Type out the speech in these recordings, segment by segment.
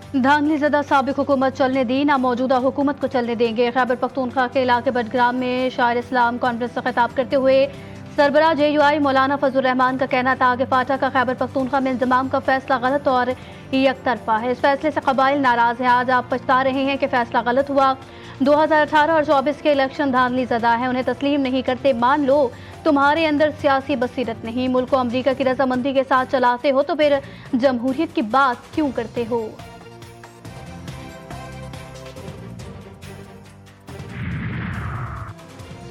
धांधली ज़दा साबिक हुकूमत चलने दी, ना मौजूदा हुकूमत को चलने देंगे। खैबर पख्तूनख्वा के इलाके बडग्राम में शायर इस्लाम कॉन्फ्रेंस से खिताब करते हुए सरबराह JUI मौलाना फजल रहमान का कहना था कि फाटा का खैबर पख्तूनख्वा में इंजमाम का फैसला गलत और एक तरफा है। इस फैसले से कबाइल नाराज है। आज आप पछता रहे हैं कि फैसला गलत हुआ। 2018 और 24 के इलेक्शन धांधली ज़दा है, उन्हें तस्लीम नहीं करते। मान लो तुम्हारे अंदर सियासी बसीरत नहीं, मुल्क को अमरीका की रजामंदी के साथ चलाते हो तो फिर जमहूरियत की बात क्यों करते हो।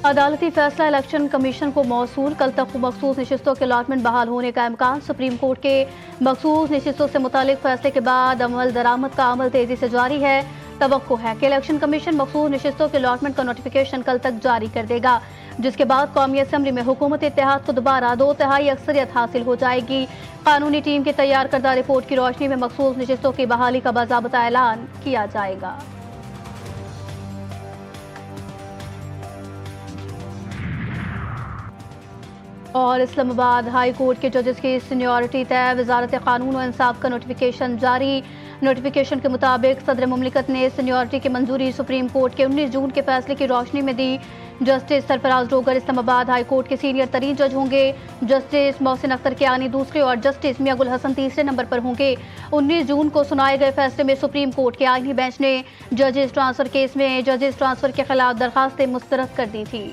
अदालती फैसला इलेक्शन कमीशन को मौसूल। कल तक मखसूस नशिस्तों के अलॉटमेंट बहाल होने का इम्कान। सुप्रीम कोर्ट के मखसूस नशिस्तों से मुतालिक फैसले के बाद अमल दरामद का अमल तेजी से जारी है। तवक्को है कि इलेक्शन कमीशन मखसूस नशिस्तों के अलॉटमेंट का नोटिफिकेशन कल तक जारी कर देगा, जिसके बाद कौमी असम्बली में हुकूमत इत्तेहाद को दोबारा 2/3 अक्सरियत हासिल हो जाएगी। कानूनी टीम की तैयार करदा रिपोर्ट की रोशनी में मखसूस नशिस्तों की बहाली का बाज़ाब्ता ऐलान किया जाएगा। और इस्लामाबाद हाई कोर्ट के जजेस की सीनियरिटी तय। वजारत कानून और इंसाफ का नोटिफिकेशन जारी। नोटिफिकेशन के मुताबिक सदर मुमलिकत ने सीनियरिटी की मंजूरी सुप्रीम कोर्ट के 19 जून के फैसले की रोशनी में दी। Justice Sarfraz Dogar Islamabad high court के सीनियर तरीन जज होंगे। जस्टिस मोहसिन अख्तर कियानी दूसरे और जस्टिस मियां गुल हसन तीसरे नंबर पर होंगे। 19 जून को सुनाए गए फैसले में सुप्रीम कोर्ट के आईनी बेंच ने जजेस ट्रांसफर केस में जजेस ट्रांसफर के खिलाफ दरखास्तें मुस्तरद कर दी थी।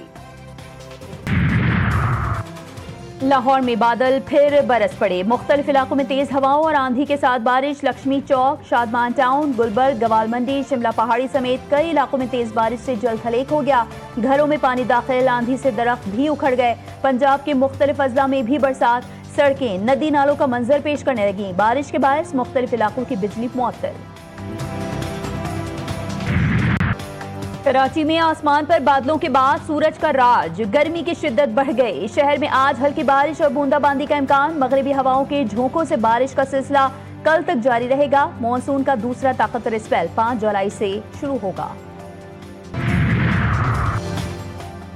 लाहौर में बादल फिर बरस पड़े। मुख्तलिफ इलाकों में तेज हवाओं और आंधी के साथ बारिश। लक्ष्मी चौक, शादमान टाउन, गुलबर्ग, गवाल मंडी, शिमला पहाड़ी समेत कई इलाकों में तेज बारिश से जल थलेक हो गया। घरों में पानी दाखिल, आंधी से दरख्त भी उखड़ गए। पंजाब के मुख्तलिफ अजला में भी बरसात। सड़कें नदी नालों का मंजर पेश करने लगी। बारिश के बायस मुख्तलिफ इलाकों की बिजली मुअत्तल। कराची में आसमान पर बादलों के बाद सूरज का राज। गर्मी की शिद्दत बढ़ गई। शहर में आज हल्की बारिश और बूंदाबांदी का इम्कान। मगरिबी हवाओं के झोंकों से बारिश का सिलसिला कल तक जारी रहेगा। मॉनसून का दूसरा ताकतवर स्पेल 5 जुलाई से शुरू होगा।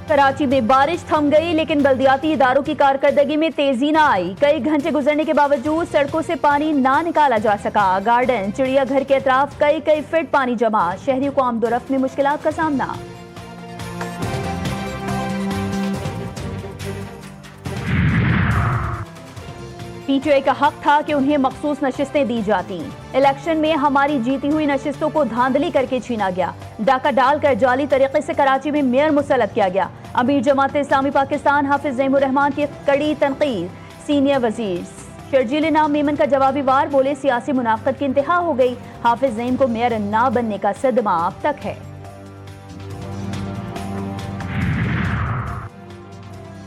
कराची में बारिश थम गई, लेकिन बल्दियाती इदारों की कारकर्दगी में तेजी न आई। कई घंटे गुजरने के बावजूद सड़कों से पानी ना निकाला जा सका। गार्डन, चिड़ियाघर के अतराफ कई फीट पानी जमा। शहरियों को आमदोरफ्त में मुश्किलात का सामना। PTI का हक था कि उन्हें मखसूस नशिस्तें दी जाती। इलेक्शन में हमारी जीती हुई नशिस्तों को धांधली करके छीना गया। डाका डालकर जाली तरीके से कराची में मेयर मुसल्लत किया गया। अमीर जमात इस्लामी पाकिस्तान हाफिज ज़ैमुर रहमान की कड़ी तनकीद। सीनियर वजीर शर्जील इनाम मेमन का जवाबी वार, बोले सियासी मुनाफत की इंतहा हो गई। हाफिज ज़ैम को मेयर ना बनने का सदमा अब तक है।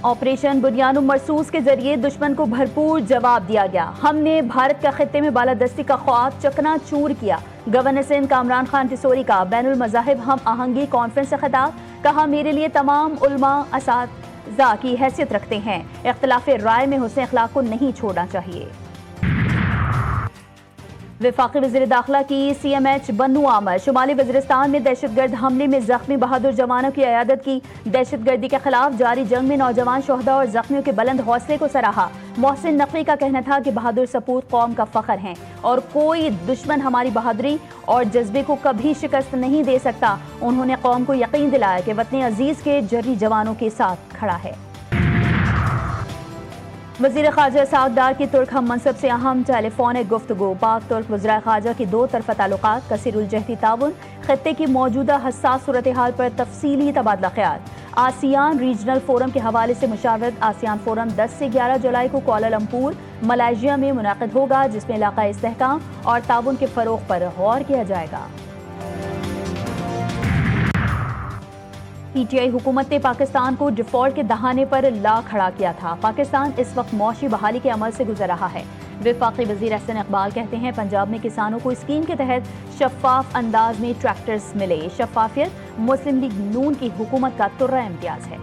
ऑपरेशन बुनियानुम मरसूस के जरिए दुश्मन को भरपूर जवाब दिया गया। हमने भारत का खित्ते में बालादस्ती का ख्वाब चकनाचूर किया। गवर्नर सिंध कामरान खान टिसोरी का बैनुल मज़ाहिब हम आहंगी कॉन्फ्रेंस से खिताब। कहा, मेरे लिए तमाम उलमा असातिज़ा की हैसियत रखते हैं। इख्तिलाफ राय में हुस्न अखलाक को नहीं छोड़ना चाहिए। वफाकी वज़ीर दाखिला की CMH बन्नू आमद। शुमाली वज़ीरिस्तान में दहशतगर्द हमले में जख्मी बहादुर जवानों की अयादत की। दहशतगर्दी के खिलाफ जारी जंग में नौजवान शोहदा और जख्मियों के बुलंद हौसले को सराहा। मोहसिन नकवी का कहना था कि बहादुर सपूत कौम का फख्र हैं और कोई दुश्मन हमारी बहादुरी और जज्बे को कभी शिकस्त नहीं दे सकता। उन्होंने कौम को यकीन दिलाया कि वतन अजीज के जर्री जवानों के साथ खड़ा है। वज़ीर ख़ारजा सागदार की तुर्क हम मनसब से अहम टेलीफोनिक गुफ्तगू। पाक तुर्क वज़राए ख़ारजा की 2 तरफ़ा ताल्लुकात, कसीरुल जहती ताउन, खित्ते की मौजूदा हसास सूरत हाल पर तफसीली तबादला ख्याल। आसियान रीजनल फोरम के हवाले से मुशावरत। आसियान फोरम 10 से 11 जुलाई को कुआलालंपुर मलेशिया में मुनाक़िद होगा, जिसमें इलाक़ाई इस्तेहकाम और ताउन के फ़रोग़ पर गौर किया जाएगा। PTI हुकूमत ने पाकिस्तान को डिफॉल्ट के दहाने पर ला खड़ा किया था। पाकिस्तान इस वक्त मौशी बहाली के अमल से गुजर रहा है। वफाकी वज़ीर अहसन इकबाल कहते हैं, पंजाब में किसानों को स्कीम के तहत शफाफ अंदाज में ट्रैक्टर्स मिले। शफाफियत मुस्लिम लीग नून की हुकूमत का तुर्रा इम्तियाज है।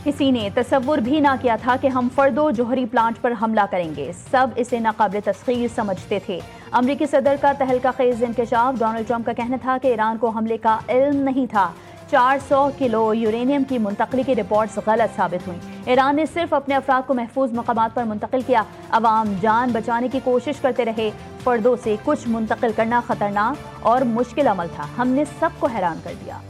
किसी ने तसव्वुर भी ना किया था कि हम फर्दो जोहरी प्लांट पर हमला करेंगे। सब इसे नाकाबिल तस्खीर समझते थे। अमरीकी सदर का तहलका खेज इंकशाफ। डोनाल्ड ट्रंप का कहना था कि ईरान को हमले का इल्म नहीं था। 400 किलो यूरेनियम की मुंतकली की रिपोर्ट्स गलत साबित हुई। ईरान ने सिर्फ अपने अफराद को महफूज मकामात पर मुंतकिल किया। अवाम जान बचाने की कोशिश करते रहे। फर्दों से कुछ मुंतकिल करना खतरनाक और मुश्किल अमल था। हमने सबको हैरान कर दिया।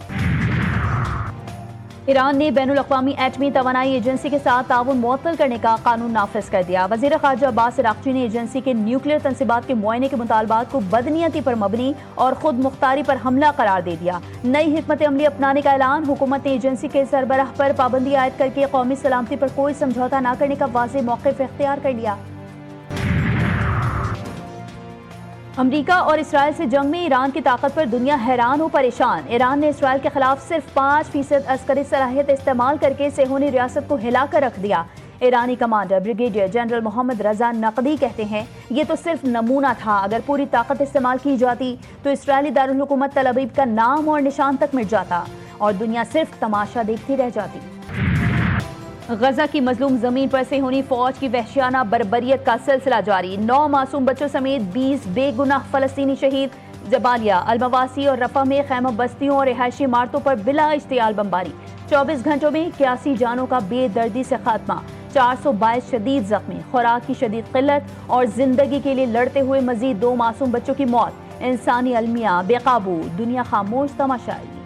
ईरान ने बैनुल अक़वामी एटमी तवानाई एजेंसी के साथ ताउन मुअत्तल करने का कानून नाफिज कर दिया। वज़ीर ख़ारजा अब्बास अराग़ची ने एजेंसी के न्यूक्लियर तंसीबात के मुआयने के मुतालबात को बदनीयती पर मबनी और खुद मुख्तारी पर हमला करार दे दिया। नई हिकमत अमली अपनाने का ऐलान। हुकूमत ने एजेंसी के सरबराह पर पाबंदी आयद करके कौमी सलामती पर कोई समझौता न करने का वाज़ेह मौक़िफ़ इख्तियार कर लिया। अमरीका और इसराइल से जंग में ईरान की ताकत पर दुनिया हैरान और परेशान। ईरान ने इसराइल के खिलाफ सिर्फ 5% अस्करी सलाहियत इस्तेमाल करके सेहूनी रियासत को हिलाकर रख दिया। ईरानी कमांडर ब्रिगेडियर जनरल मोहम्मद रजा नकदी कहते हैं, ये तो सिर्फ नमूना था। अगर पूरी ताकत इस्तेमाल की जाती तो इसराइली दारुल हुकूमत तल अवीव का नाम और निशान तक मिट जाता और दुनिया सिर्फ तमाशा देखती रह जाती। गजा की मजलूम जमीन पर सेहूनी फौज की वहशियाना बर्बरियत का सिलसिला जारी। 9 मासूम बच्चों समेत 20 बेगुनाह फलस्तीनी शहीद। जबालिया, अलमवासी और रफा में खैमा बस्तियों और रिहायशी इमारतों पर बिला इश्तियाल बमबारी। 24 घंटों में 81 जानों का बेदर्दी से खात्मा। 422 शदीद जख्मी। खुराक की शदीद किल्लत और जिंदगी के लिए लड़ते हुए मजीद 2 मासूम बच्चों की मौत। इंसानी अलमिया बेकाबू, दुनिया खामोश तमाशाई।